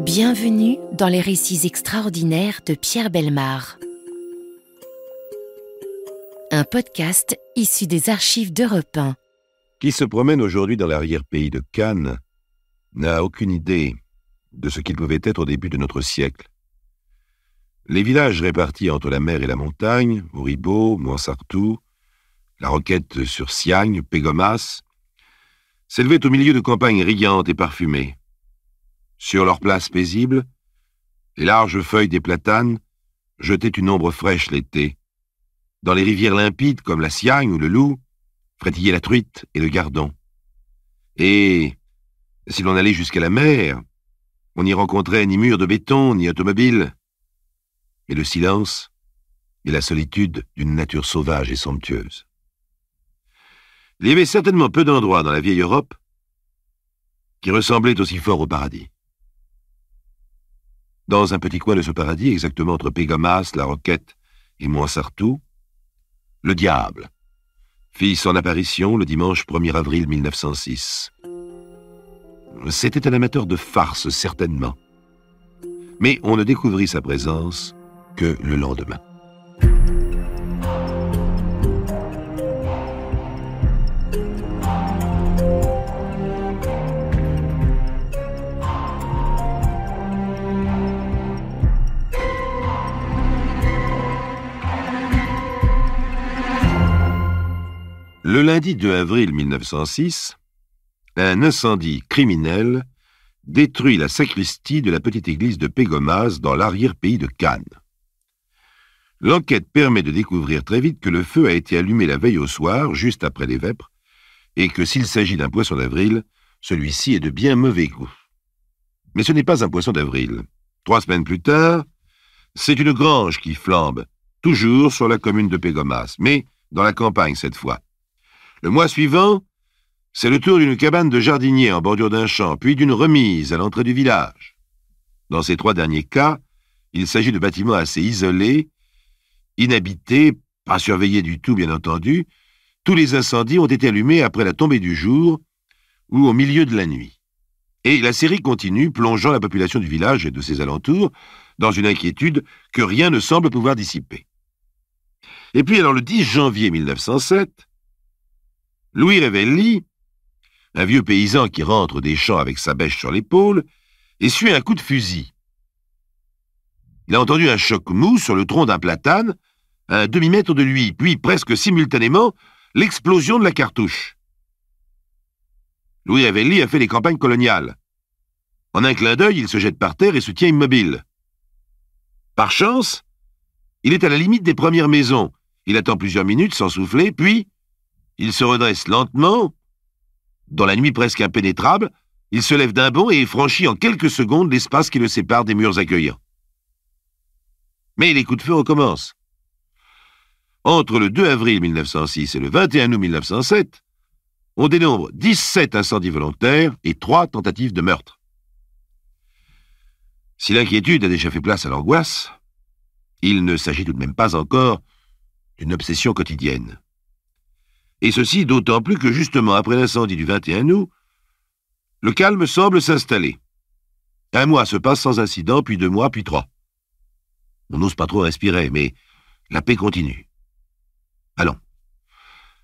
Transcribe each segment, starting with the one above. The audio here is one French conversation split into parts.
Bienvenue dans les récits extraordinaires de Pierre Bellemare. Un podcast issu des archives d'Europe 1. Qui se promène aujourd'hui dans l'arrière-pays de Cannes n'a aucune idée de ce qu'il pouvait être au début de notre siècle. Les villages répartis entre la mer et la montagne, Auribeau, Moinsartou, La Roquette-sur-Siagne, Pégomas, s'élevaient au milieu de campagnes riantes et parfumées. Sur leurs places paisibles, les larges feuilles des platanes jetaient une ombre fraîche l'été. Dans les rivières limpides comme la Siagne ou le Loup, frétillaient la truite et le gardon. Et si l'on allait jusqu'à la mer, on n'y rencontrait ni murs de béton, ni automobiles, mais le silence et la solitude d'une nature sauvage et somptueuse. Il y avait certainement peu d'endroits dans la vieille Europe qui ressemblaient aussi fort au paradis. Dans un petit coin de ce paradis, exactement entre Pégomas, La Roquette et Moinsartou, le diable fit son apparition le dimanche 1er avril 1906. C'était un amateur de farce, certainement. Mais on ne découvrit sa présence que le lendemain. Le lundi 2 avril 1906, un incendie criminel détruit la sacristie de la petite église de Pégomas dans l'arrière-pays de Cannes. L'enquête permet de découvrir très vite que le feu a été allumé la veille au soir, juste après les vêpres, et que s'il s'agit d'un poisson d'avril, celui-ci est de bien mauvais goût. Mais ce n'est pas un poisson d'avril. 3 semaines plus tard, c'est une grange qui flambe, toujours sur la commune de Pégomas, mais dans la campagne cette fois. Le mois suivant, c'est le tour d'une cabane de jardinier en bordure d'un champ, puis d'une remise à l'entrée du village. Dans ces 3 derniers cas, il s'agit de bâtiments assez isolés, inhabités, pas surveillés du tout bien entendu. Tous les incendies ont été allumés après la tombée du jour ou au milieu de la nuit. Et la série continue, plongeant la population du village et de ses alentours dans une inquiétude que rien ne semble pouvoir dissiper. Et puis alors le 10 janvier 1907, Louis Revelli, un vieux paysan qui rentre des champs avec sa bêche sur l'épaule, essuie un coup de fusil. Il a entendu un choc mou sur le tronc d'un platane, à un demi-mètre de lui, puis presque simultanément, l'explosion de la cartouche. Louis Revelli a fait les campagnes coloniales. En un clin d'œil, il se jette par terre et se tient immobile. Par chance, il est à la limite des premières maisons. Il attend plusieurs minutes sans souffler, puis il se redresse lentement. Dans la nuit presque impénétrable, il se lève d'un bond et franchit en quelques secondes l'espace qui le sépare des murs accueillants. Mais les coups de feu recommencent. Entre le 2 avril 1906 et le 21 août 1907, on dénombre 17 incendies volontaires et 3 tentatives de meurtre. Si l'inquiétude a déjà fait place à l'angoisse, il ne s'agit tout de même pas encore d'une obsession quotidienne. Et ceci d'autant plus que justement après l'incendie du 21 août, le calme semble s'installer. 1 mois se passe sans incident, puis 2 mois, puis 3. On n'ose pas trop respirer, mais la paix continue. Allons,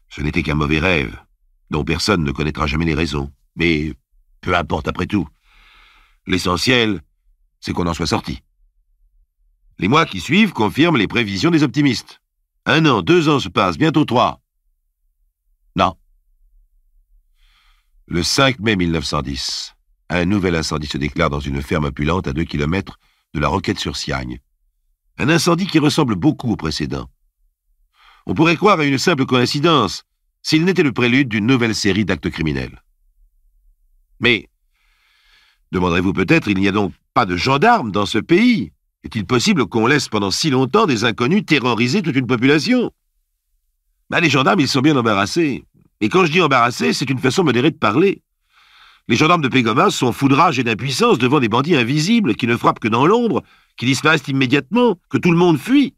ce n'était qu'un mauvais rêve, dont personne ne connaîtra jamais les raisons. Mais peu importe après tout. L'essentiel, c'est qu'on en soit sorti. Les mois qui suivent confirment les prévisions des optimistes. 1 an, 2 ans se passent, bientôt 3. Non. Le 5 mai 1910, un nouvel incendie se déclare dans une ferme opulente à 2 kilomètres de La Roquette-sur-Siagne. Un incendie qui ressemble beaucoup au précédent. On pourrait croire à une simple coïncidence, s'il n'était le prélude d'une nouvelle série d'actes criminels. Mais, demanderez-vous peut-être, il n'y a donc pas de gendarmes dans ce pays? Est-il possible qu'on laisse pendant si longtemps des inconnus terroriser toute une population? Les gendarmes, ils sont bien embarrassés. Et quand je dis embarrassés, c'est une façon modérée de parler. Les gendarmes de Pégomas sont fous de rage et d'impuissance devant des bandits invisibles qui ne frappent que dans l'ombre, qui disparaissent immédiatement, que tout le monde fuit.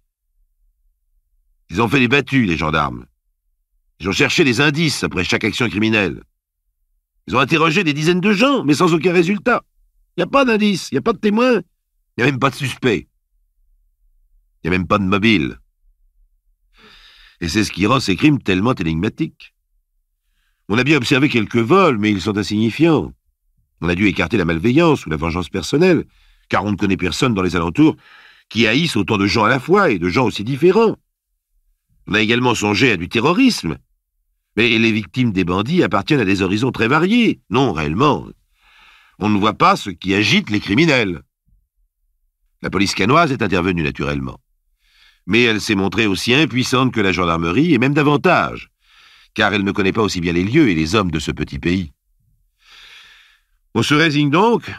Ils ont fait des battues, les gendarmes. Ils ont cherché des indices après chaque action criminelle. Ils ont interrogé des dizaines de gens, mais sans aucun résultat. Il n'y a pas d'indice, il n'y a pas de témoin, il n'y a même pas de suspect. Il n'y a même pas de mobile. Et c'est ce qui rend ces crimes tellement énigmatiques. On a bien observé quelques vols, mais ils sont insignifiants. On a dû écarter la malveillance ou la vengeance personnelle, car on ne connaît personne dans les alentours qui haïssent autant de gens à la fois et de gens aussi différents. On a également songé à du terrorisme. Mais les victimes des bandits appartiennent à des horizons très variés. Non, réellement. On ne voit pas ce qui agite les criminels. La police cannoise est intervenue naturellement. Mais elle s'est montrée aussi impuissante que la gendarmerie, et même davantage, car elle ne connaît pas aussi bien les lieux et les hommes de ce petit pays. On se résigne donc,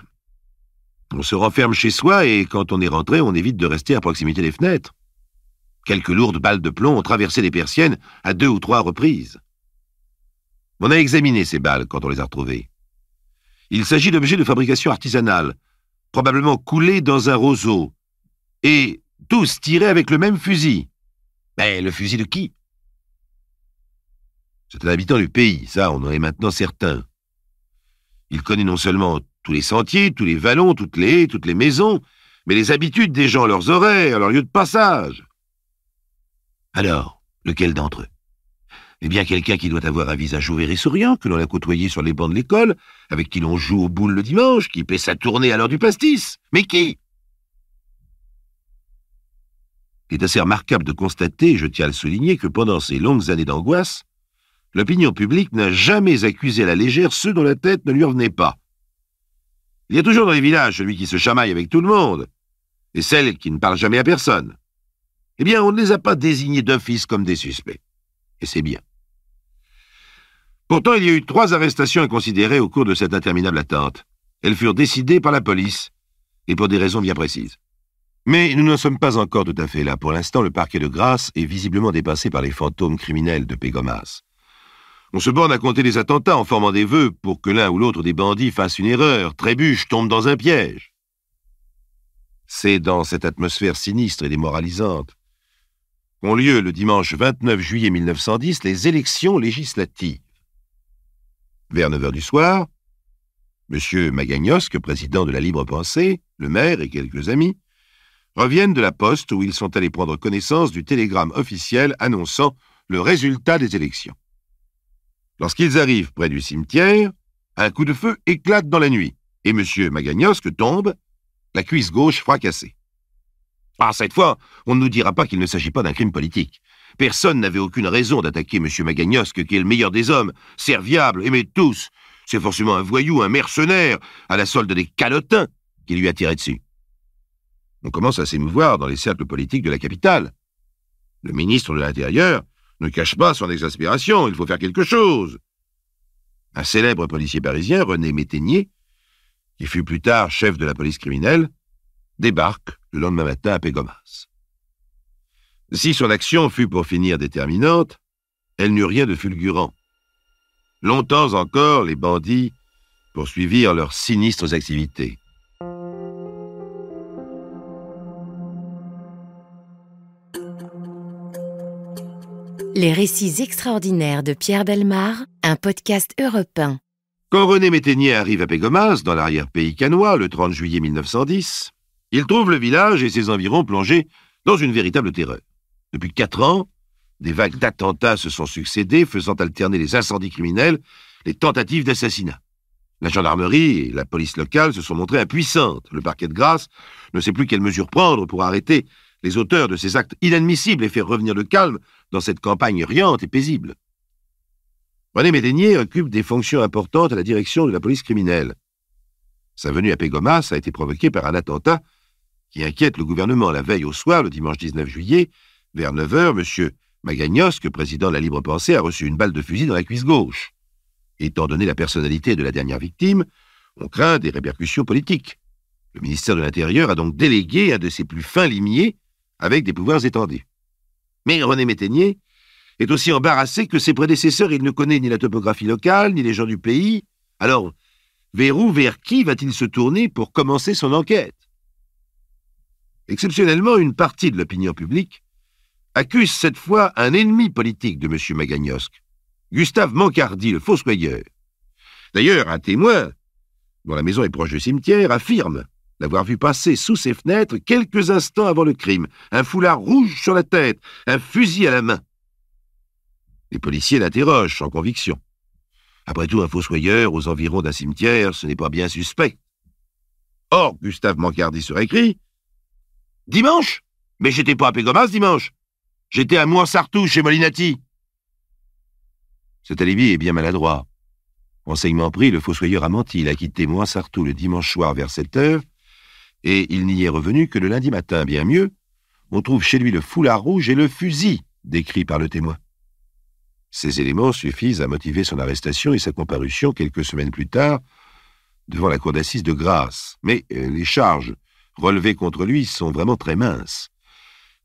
on se renferme chez soi, et quand on est rentré, on évite de rester à proximité des fenêtres. Quelques lourdes balles de plomb ont traversé les persiennes à 2 ou 3 reprises. On a examiné ces balles quand on les a retrouvées. Il s'agit d'objets de fabrication artisanale, probablement coulés dans un roseau, et tous tirés avec le même fusil. Mais le fusil de qui? C'est un habitant du pays, ça, on en est maintenant certain. Il connaît non seulement tous les sentiers, tous les vallons, toutes les haies, toutes les maisons, mais les habitudes des gens, leurs horaires, leurs lieux de passage. Alors, lequel d'entre eux? Eh bien, quelqu'un qui doit avoir un visage ouvert et souriant, que l'on a côtoyé sur les bancs de l'école, avec qui l'on joue aux boules le dimanche, qui paie sa tournée à l'heure du pastis. Mais qui? Il est assez remarquable de constater, je tiens à le souligner, que pendant ces longues années d'angoisse, l'opinion publique n'a jamais accusé à la légère ceux dont la tête ne lui revenait pas. Il y a toujours dans les villages celui qui se chamaille avec tout le monde, et celle qui ne parle jamais à personne. Eh bien, on ne les a pas désignés d'office comme des suspects. Et c'est bien. Pourtant, il y a eu 3 arrestations inconsidérées au cours de cette interminable attente. Elles furent décidées par la police, et pour des raisons bien précises. Mais nous n'en sommes pas encore tout à fait là. Pour l'instant, le parquet de Grasse est visiblement dépassé par les fantômes criminels de Pégomas. On se borne à compter les attentats en formant des vœux pour que l'un ou l'autre des bandits fasse une erreur, trébuche, tombe dans un piège. C'est dans cette atmosphère sinistre et démoralisante qu'ont lieu le dimanche 29 juillet 1910 les élections législatives. Vers 9 heures du soir, M. Magagnosque, président de la Libre Pensée, le maire et quelques amis, reviennent de la poste où ils sont allés prendre connaissance du télégramme officiel annonçant le résultat des élections. Lorsqu'ils arrivent près du cimetière, un coup de feu éclate dans la nuit et M. Magagnosque tombe, la cuisse gauche fracassée. Ah, cette fois, on ne nous dira pas qu'il ne s'agit pas d'un crime politique. Personne n'avait aucune raison d'attaquer M. Magagnosque, qui est le meilleur des hommes, serviable, aimé de tous. C'est forcément un voyou, un mercenaire, à la solde des calotins, qui lui a tiré dessus. On commence à s'émouvoir dans les cercles politiques de la capitale. Le ministre de l'Intérieur ne cache pas son exaspération, il faut faire quelque chose. Un célèbre policier parisien, René Métainier, qui fut plus tard chef de la police criminelle, débarque le lendemain matin à Pégomas. Si son action fut pour finir déterminante, elle n'eut rien de fulgurant. Longtemps encore, les bandits poursuivirent leurs sinistres activités. Les récits extraordinaires de Pierre Bellemare, un podcast Europe 1. Quand René Métainier arrive à Pégomas, dans l'arrière-pays cannois, le 30 juillet 1910, il trouve le village et ses environs plongés dans une véritable terreur. Depuis 4 ans, des vagues d'attentats se sont succédées, faisant alterner les incendies criminels, les tentatives d'assassinat. La gendarmerie et la police locale se sont montrées impuissantes. Le parquet de Grasse ne sait plus quelles mesures prendre pour arrêter les auteurs de ces actes inadmissibles et faire revenir le calme dans cette campagne riante et paisible. René Métainier occupe des fonctions importantes à la direction de la police criminelle. Sa venue à Pégomas a été provoquée par un attentat qui inquiète le gouvernement. La veille au soir, le dimanche 19 juillet, vers 9 heures, M. Magagnosque, président de la Libre Pensée, a reçu une balle de fusil dans la cuisse gauche. Étant donné la personnalité de la dernière victime, on craint des répercussions politiques. Le ministère de l'Intérieur a donc délégué un de ses plus fins limiers avec des pouvoirs étendus. Mais René Métainier est aussi embarrassé que ses prédécesseurs. Il ne connaît ni la topographie locale, ni les gens du pays. Alors, vers qui va-t-il se tourner pour commencer son enquête? Exceptionnellement, une partie de l'opinion publique accuse cette fois un ennemi politique de M. Magagnosque, Gustave Mancardi, le fossoyeur. D'ailleurs, un témoin, dont la maison est proche du cimetière, affirme l'avoir vu passer sous ses fenêtres quelques instants avant le crime, un foulard rouge sur la tête, un fusil à la main. Les policiers l'interrogent sans conviction. Après tout, un fossoyeur aux environs d'un cimetière, ce n'est pas bien suspect. Or, Gustave Mancardi se récrie. « Dimanche? Mais j'étais pas à Pégomas dimanche. J'étais à Mouansartou chez Molinati. » Cet alibi est bien maladroit. Renseignement pris, le fossoyeur a menti. Il a quitté Mouansartou le dimanche soir vers 7 heures et il n'y est revenu que le lundi matin. Bien mieux, on trouve chez lui le foulard rouge et le fusil décrit par le témoin. Ces éléments suffisent à motiver son arrestation et sa comparution quelques semaines plus tard devant la cour d'assises de Grasse. Mais les charges relevées contre lui sont vraiment très minces.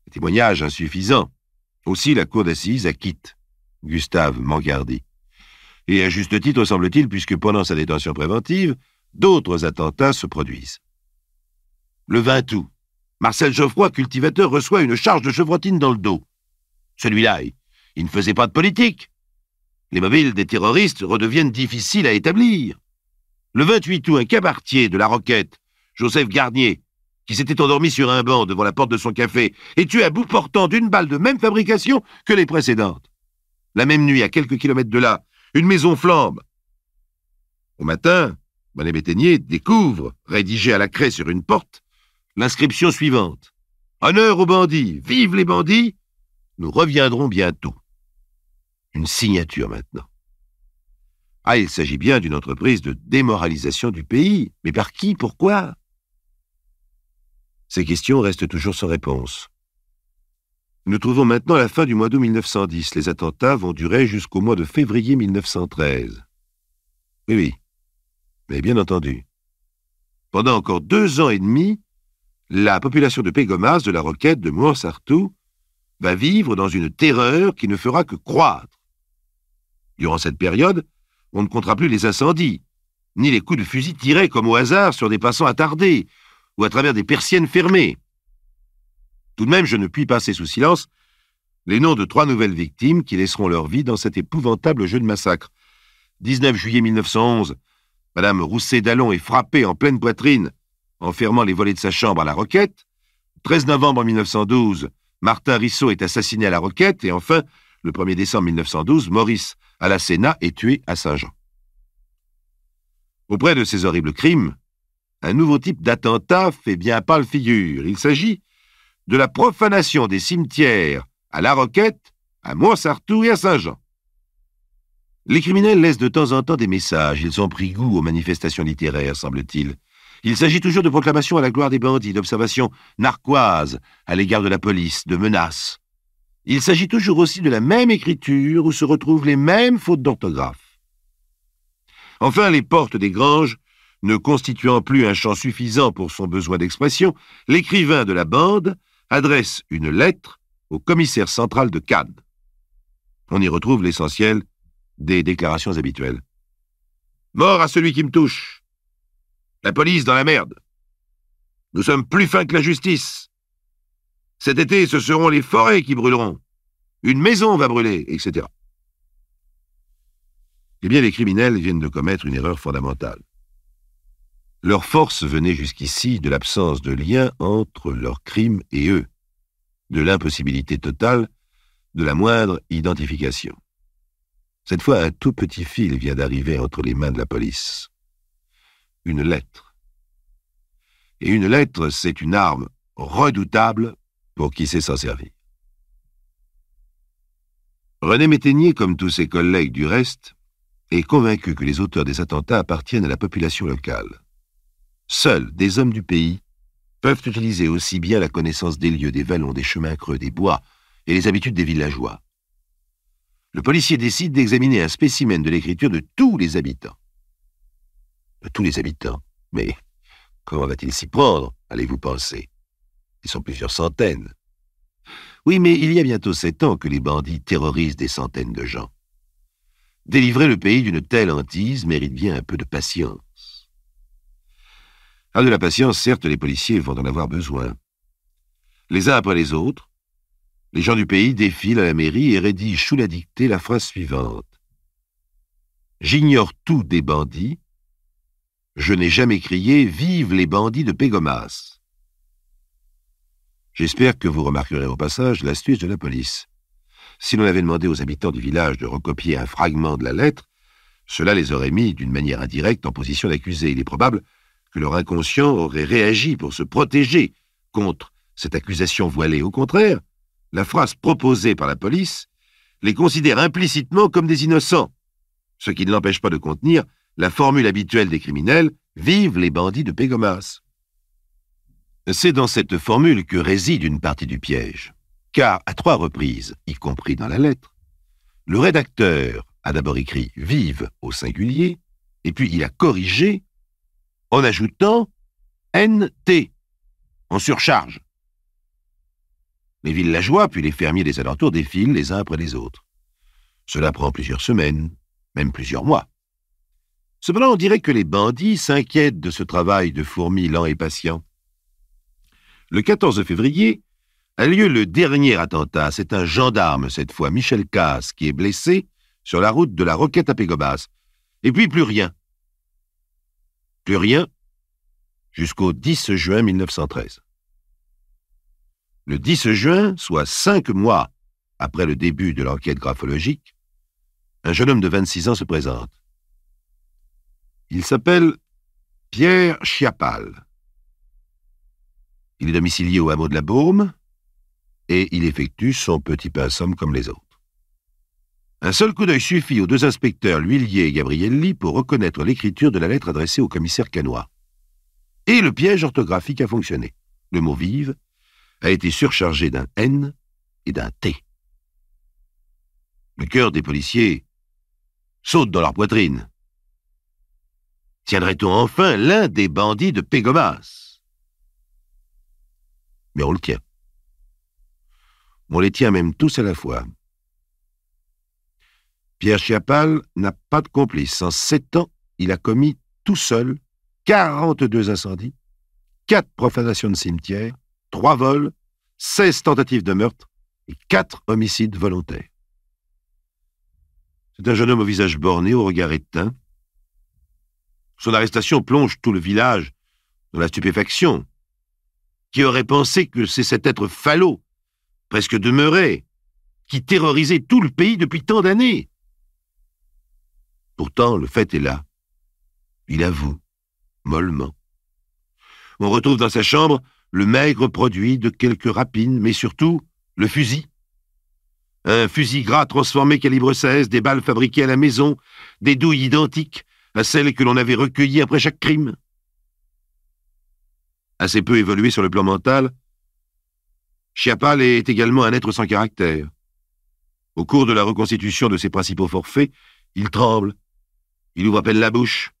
Les témoignages insuffisants. Aussi, la cour d'assises acquitte Gustave Mancardi. Et à juste titre, semble-t-il, puisque pendant sa détention préventive, d'autres attentats se produisent. Le 20 août, Marcel Geoffroy, cultivateur, reçoit une charge de chevrotine dans le dos. Celui-là, il ne faisait pas de politique. Les mobiles des terroristes redeviennent difficiles à établir. Le 28 août, un cabaretier de la Roquette, Joseph Garnier, qui s'était endormi sur un banc devant la porte de son café, est tué à bout portant d'une balle de même fabrication que les précédentes. La même nuit, à quelques kilomètres de là, une maison flambe. Au matin, Bonnet Bétaignier découvre, rédigé à la craie sur une porte, l'inscription suivante. « Honneur aux bandits, vive les bandits, nous reviendrons bientôt. » Une signature maintenant. Ah, il s'agit bien d'une entreprise de démoralisation du pays. Mais par qui? Pourquoi? Ces questions restent toujours sans réponse. Nous trouvons maintenant la fin du mois d'août 1910. Les attentats vont durer jusqu'au mois de février 1913. Oui, mais bien entendu. Pendant encore 2 ans et demi, la population de Pégomas, de la Roquette, de Mouansartou, va vivre dans une terreur qui ne fera que croître. Durant cette période, on ne comptera plus les incendies, ni les coups de fusil tirés comme au hasard sur des passants attardés ou à travers des persiennes fermées. Tout de même, je ne puis passer sous silence les noms de 3 nouvelles victimes qui laisseront leur vie dans cet épouvantable jeu de massacre. 19 juillet 1911, Madame Rousset-Dallon est frappée en pleine poitrine en fermant les volets de sa chambre à la Roquette. 13 novembre 1912, Martin Risseau est assassiné à la Roquette. Et enfin, le 1er décembre 1912, Maurice Alasséna est tué à Saint-Jean. Auprès de ces horribles crimes, un nouveau type d'attentat fait bien pâle figure. Il s'agit de la profanation des cimetières à La Roquette, à Mouansartou et à Saint-Jean. Les criminels laissent de temps en temps des messages. Ils ont pris goût aux manifestations littéraires, semble-t-il. Il s'agit toujours de proclamations à la gloire des bandits, d'observations narquoises à l'égard de la police, de menaces. Il s'agit toujours aussi de la même écriture où se retrouvent les mêmes fautes d'orthographe. Enfin, les portes des granges ne constituant plus un champ suffisant pour son besoin d'expression, l'écrivain de la bande adresse une lettre au commissaire central de Cannes. On y retrouve l'essentiel des déclarations habituelles. « Mort à celui qui me touche. La police dans la merde. Nous sommes plus fins que la justice. Cet été, ce seront les forêts qui brûleront. Une maison va brûler, etc. » Eh bien, les criminels viennent de commettre une erreur fondamentale. Leur force venait jusqu'ici de l'absence de lien entre leurs crimes et eux, de l'impossibilité totale de la moindre identification. Cette fois, un tout petit fil vient d'arriver entre les mains de la police. Une lettre. Et une lettre, c'est une arme redoutable pour qui sait s'en servir. René Métaignier, comme tous ses collègues du reste, est convaincu que les auteurs des attentats appartiennent à la population locale. Seuls des hommes du pays peuvent utiliser aussi bien la connaissance des lieux, des vallons, des chemins creux, des bois et les habitudes des villageois. Le policier décide d'examiner un spécimen de l'écriture de tous les habitants. De tous les habitants? Mais comment va-t-il s'y prendre, allez-vous penser? Ils sont plusieurs centaines. Oui, mais il y a bientôt 7 ans que les bandits terrorisent des centaines de gens. Délivrer le pays d'une telle hantise mérite bien un peu de patience. Ah, de la patience, certes, les policiers vont en avoir besoin. Les uns après les autres, les gens du pays défilent à la mairie et rédigent sous la dictée la phrase suivante. « J'ignore tout des bandits, je n'ai jamais crié « Vive les bandits de Pégomas !» J'espère que vous remarquerez au passage l'astuce de la police. Si l'on avait demandé aux habitants du village de recopier un fragment de la lettre, cela les aurait mis d'une manière indirecte en position d'accusé. Il est probable que leur inconscient aurait réagi pour se protéger contre cette accusation voilée. Au contraire, la phrase proposée par la police les considère implicitement comme des innocents, ce qui ne l'empêche pas de contenir la formule habituelle des criminels « Vive les bandits de Pégomas !» C'est dans cette formule que réside une partie du piège, car à 3 reprises, y compris dans la lettre, le rédacteur a d'abord écrit « Vive » au singulier, et puis il a corrigé en ajoutant « NT » en surcharge. Les villageois puis les fermiers des alentours défilent les uns après les autres. Cela prend plusieurs semaines, même plusieurs mois. Cependant, on dirait que les bandits s'inquiètent de ce travail de fourmi lent et patient. Le 14 février a lieu le dernier attentat. C'est un gendarme, cette fois, Michel Casse, qui est blessé sur la route de la Roquette à Pégomas. Et puis plus rien. Plus rien jusqu'au 10 juin 1913. Le 10 juin, soit 5 mois après le début de l'enquête graphologique, un jeune homme de 26 ans se présente. Il s'appelle Pierre Chiapal. Il est domicilié au hameau de la Baume et il effectue son petit pinsomme comme les autres. Un seul coup d'œil suffit aux 2 inspecteurs, L'Huillier et Gabrielli, pour reconnaître l'écriture de la lettre adressée au commissaire Canois. Et le piège orthographique a fonctionné. Le mot « vive » a été surchargé d'un N et d'un T. Le cœur des policiers saute dans leur poitrine. Tiendrait-on enfin l'un des bandits de Pégomas? Mais on le tient. On les tient même tous à la fois. Pierre Chiapal n'a pas de complice. En 7 ans, il a commis tout seul 42 incendies, 4 profanations de cimetières, 3 vols, 16 tentatives de meurtre et 4 homicides volontaires. C'est un jeune homme au visage borné, au regard éteint. Son arrestation plonge tout le village dans la stupéfaction. Qui aurait pensé que c'est cet être falot, presque demeuré, qui terrorisait tout le pays depuis tant d'années? Pourtant, le fait est là. Il avoue, mollement. On retrouve dans sa chambre le maigre produit de quelques rapines, mais surtout le fusil. Un fusil gras transformé calibre 16, des balles fabriquées à la maison, des douilles identiques à celles que l'on avait recueillies après chaque crime. Assez peu évolué sur le plan mental, Chiapal est également un être sans caractère. Au cours de la reconstitution de ses principaux forfaits, il tremble, il ouvre à peine la bouche.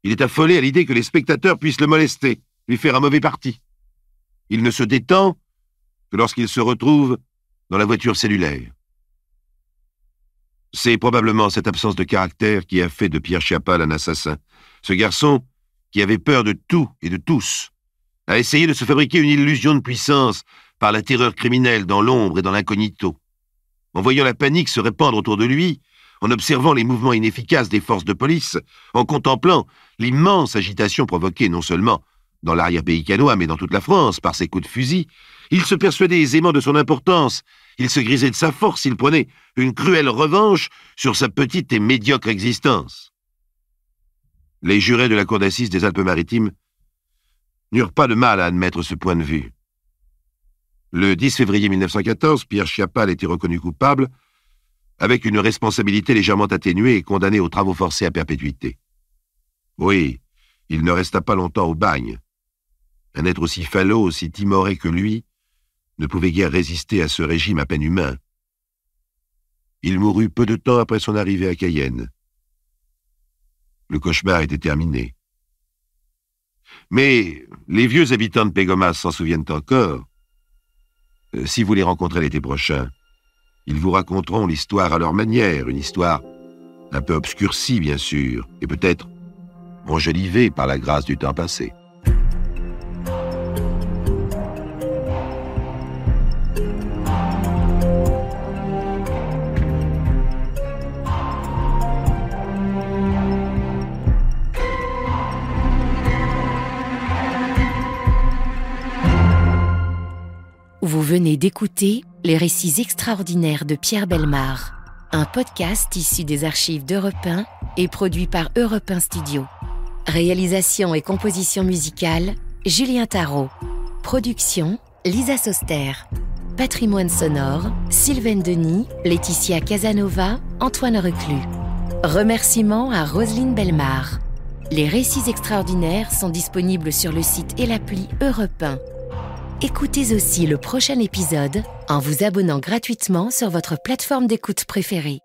Il est affolé à l'idée que les spectateurs puissent le molester, lui faire un mauvais parti. Il ne se détend que lorsqu'il se retrouve dans la voiture cellulaire. C'est probablement cette absence de caractère qui a fait de Pierre Chiapal un assassin. Ce garçon, qui avait peur de tout et de tous, a essayé de se fabriquer une illusion de puissance par la terreur criminelle dans l'ombre et dans l'incognito. En voyant la panique se répandre autour de lui, en observant les mouvements inefficaces des forces de police, en contemplant l'immense agitation provoquée non seulement dans l'arrière-pays canois, mais dans toute la France par ses coups de fusil, il se persuadait aisément de son importance, il se grisait de sa force, il prenait une cruelle revanche sur sa petite et médiocre existence. Les jurés de la cour d'assises des Alpes-Maritimes n'eurent pas de mal à admettre ce point de vue. Le 10 février 1914, Pierre Chiapal était reconnu coupable, avec une responsabilité légèrement atténuée et condamné aux travaux forcés à perpétuité. Oui, il ne resta pas longtemps au bagne. Un être aussi falot, aussi timoré que lui, ne pouvait guère résister à ce régime à peine humain. Il mourut peu de temps après son arrivée à Cayenne. Le cauchemar était terminé. Mais les vieux habitants de Pégomas s'en souviennent encore. Si vous les rencontrez l'été prochain, ils vous raconteront l'histoire à leur manière, une histoire un peu obscurcie, bien sûr, et peut-être enjolivée par la grâce du temps passé. Vous venez d'écouter Les récits extraordinaires de Pierre Bellemare, un podcast issu des archives d'Europe 1 et produit par Europe 1 Studio. Réalisation et composition musicale, Julien Tarot. Production, Lisa Soster. Patrimoine sonore, Sylvaine Denis, Laetitia Casanova, Antoine Reclus. Remerciements à Roselyne Bellemare. Les récits extraordinaires sont disponibles sur le site et l'appli Europe 1. Écoutez aussi le prochain épisode en vous abonnant gratuitement sur votre plateforme d'écoute préférée.